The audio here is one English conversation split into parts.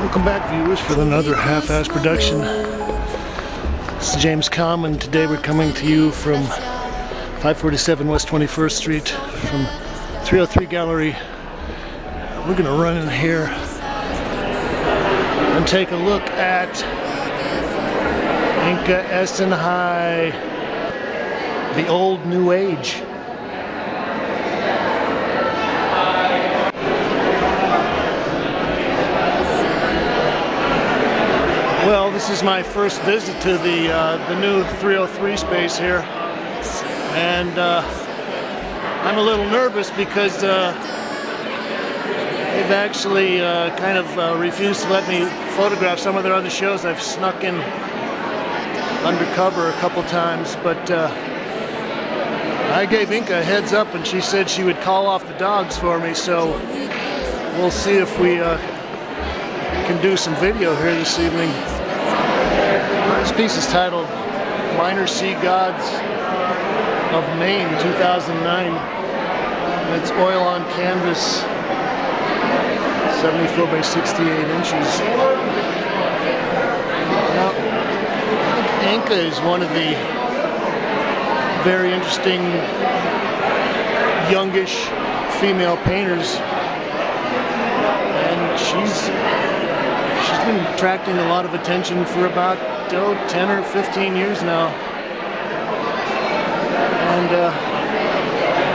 Welcome back, viewers, for another half-ass production. This is James Kalm, and today we're coming to you from 547 West 21st Street from 303 Gallery. We're going to run in here and take a look at Inka Essenhigh, the old new age. Well, this is my first visit to the new 303 space here, and I'm a little nervous because they've actually kind of refused to let me photograph some of their other shows. I've snuck in undercover a couple times, but I gave Inka a heads up, and she said she would call off the dogs for me, so we'll see if we can do some video here this evening. This piece is titled Minor Sea Gods of Maine, 2009. And it's oil on canvas, 74 by 68 inches. Now, I think Inka is one of the very interesting youngish female painters, and she's been attracting a lot of attention for about 10 or 15 years now. And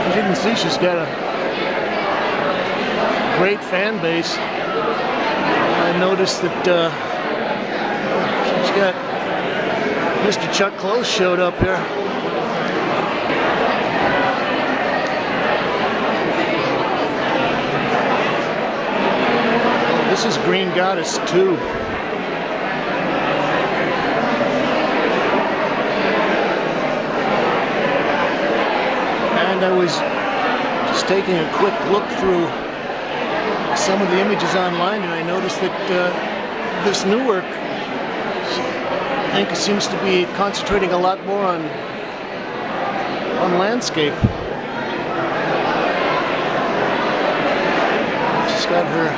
you didn't see, she's got a great fan base. I noticed that she's got Mr. Chuck Close showed up here. This is Green Goddess 2. And I was just taking a quick look through some of the images online, and I noticed that this new work, Inka seems to be concentrating a lot more on landscape. She's got her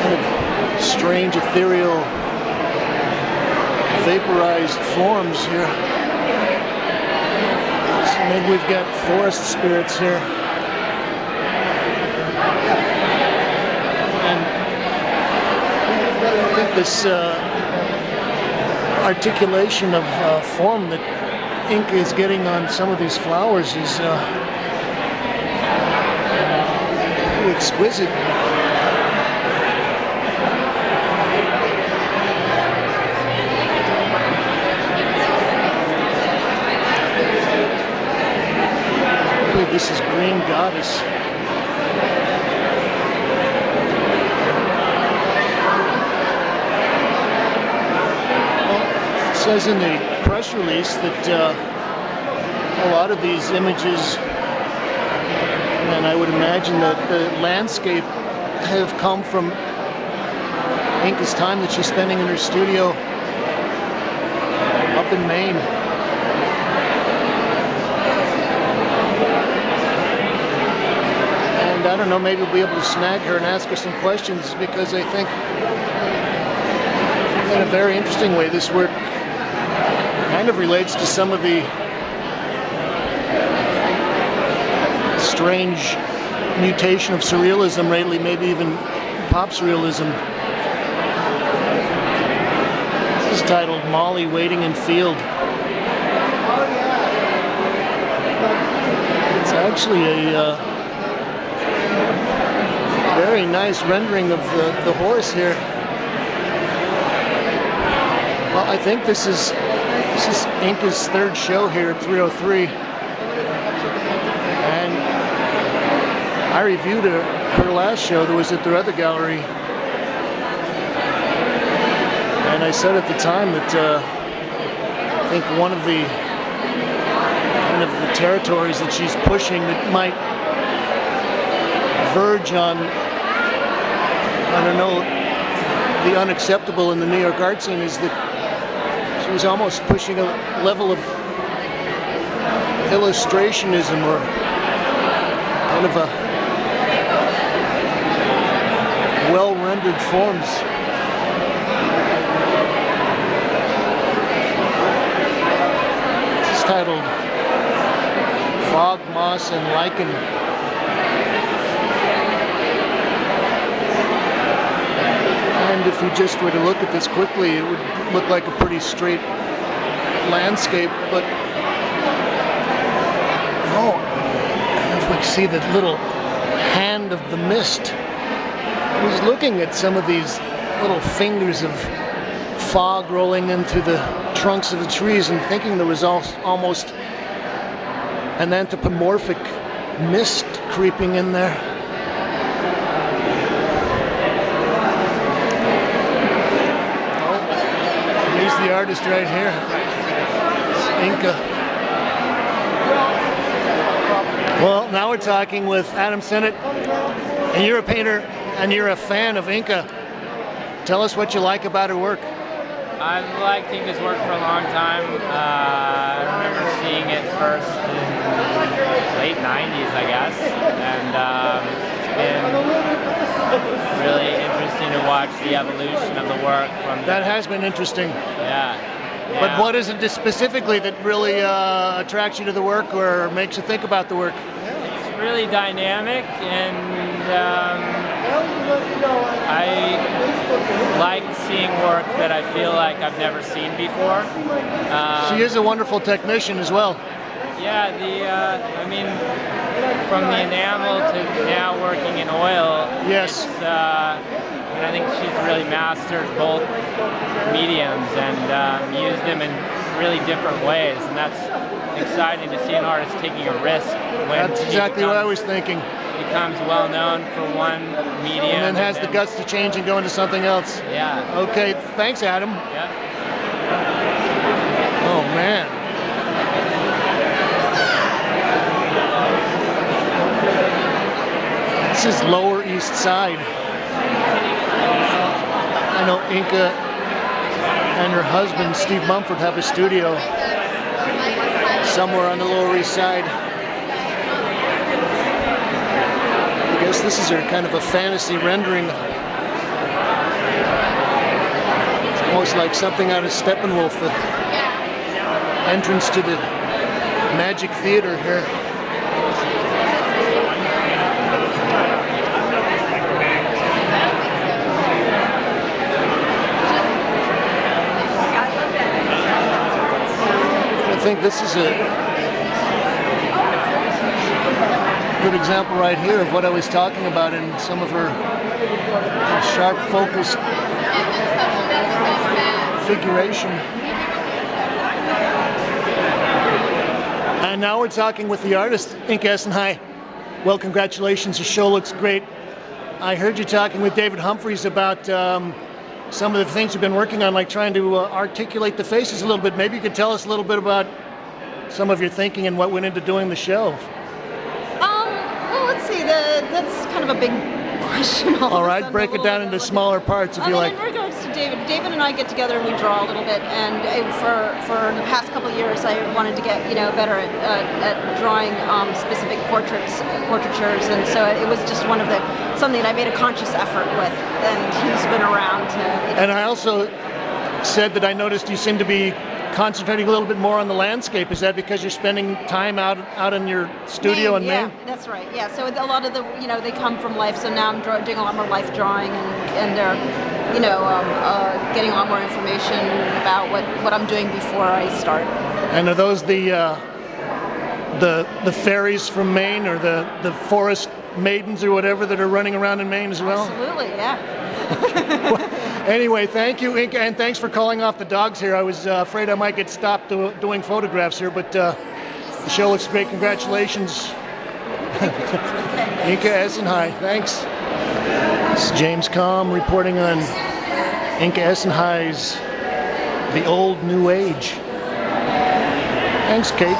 kind of strange, ethereal, vaporized forms here. So maybe we've got forest spirits here. And I think this articulation of form that Inka is getting on some of these flowers is really exquisite. This is Green Goddess. Well, it says in the press release that a lot of these images, and I would imagine that the landscape, have come from Inka's time that she's spending in her studio up in Maine. I don't know, maybe we'll be able to snag her and ask her some questions, because I think in a very interesting way this work kind of relates to some of the strange mutation of surrealism lately, maybe even pop surrealism. This is titled Molly Waiting in Field. It's actually a very nice rendering of the horse here. Well, I think this is Inka's third show here at 303, and I reviewed her last show that was at their other gallery, and I said at the time that I think one of the kind of the territories that she's pushing that might verge on, I don't know, the unacceptable in the New York art scene, is that she was almost pushing a level of illustrationism, or kind of a well-rendered forms. titled Fog, Moss, and Lichen. And if you just were to look at this quickly, it would look like a pretty straight landscape, but oh, if we see the little hand of the mist. I was looking at some of these little fingers of fog rolling into the trunks of the trees and thinking there was almost an anthropomorphic mist creeping in there. Oh, here's the artist right here. It's Inka. Well, now we're talking with Adam Sennett, and you're a painter and you're a fan of Inka. Tell us what you like about her work. I've liked Inka's work for a long time. I remember seeing it first in the late 90s, I guess, and it's been really interesting to watch the evolution of the work. That has been interesting. Yeah. But what is it specifically that really attracts you to the work or makes you think about the work? It's really dynamic, and I like seeing work that I feel like I've never seen before. She is a wonderful technician as well. Yeah, I mean, from the enamel to now working in oil. Yes. I think she's really mastered both mediums and used them in really different ways, and that's exciting to see an artist taking a risk when that's exactly what I was thinking. Becomes well known for one medium and then has the guts to change and go into something else. Yeah. Okay, thanks, Adam. Yeah. Oh man. This is Lower East Side. I know Inka and her husband, Steve Mumford, have a studio somewhere on the Lower East Side. I guess this is her kind of a fantasy rendering. It's almost like something out of Steppenwolf, the entrance to the Magic Theater here. I think this is a good example right here of what I was talking about in some of her sharp focused figuration. And now we're talking with the artist, Inka Essenhigh. Well, congratulations, the show looks great. I heard you talking with David Humphreys about some of the things you've been working on, like trying to articulate the faces a little bit. Maybe you could tell us a little bit about some of your thinking and what went into doing the show. Well, let's see. That's kind of a big question. All right, break it down into smaller parts if you like. In regards to David and I get together and we draw a little bit. And for the past couple of years, I wanted to get better at drawing specific portraitures, and so it was just something that I made a conscious effort with. And he's been around to. And I also said that I noticed you seem to be concentrating a little bit more on the landscape. Is that because you're spending time out in your studio in Maine? Yeah, that's right. Yeah, so a lot of the they come from life. So now I'm doing a lot more life drawing and getting a lot more information about what I'm doing before I start. And are those the fairies from Maine, or the forest maidens or whatever that are running around in Maine as well? Absolutely, yeah. Anyway, thank you, Inka, and thanks for calling off the dogs here. I was afraid I might get stopped doing photographs here, but the show looks great. Congratulations. Inka Essenhigh, thanks. This is James Kalm reporting on Inka Essenhighs, The Old New Age. Thanks, Kate.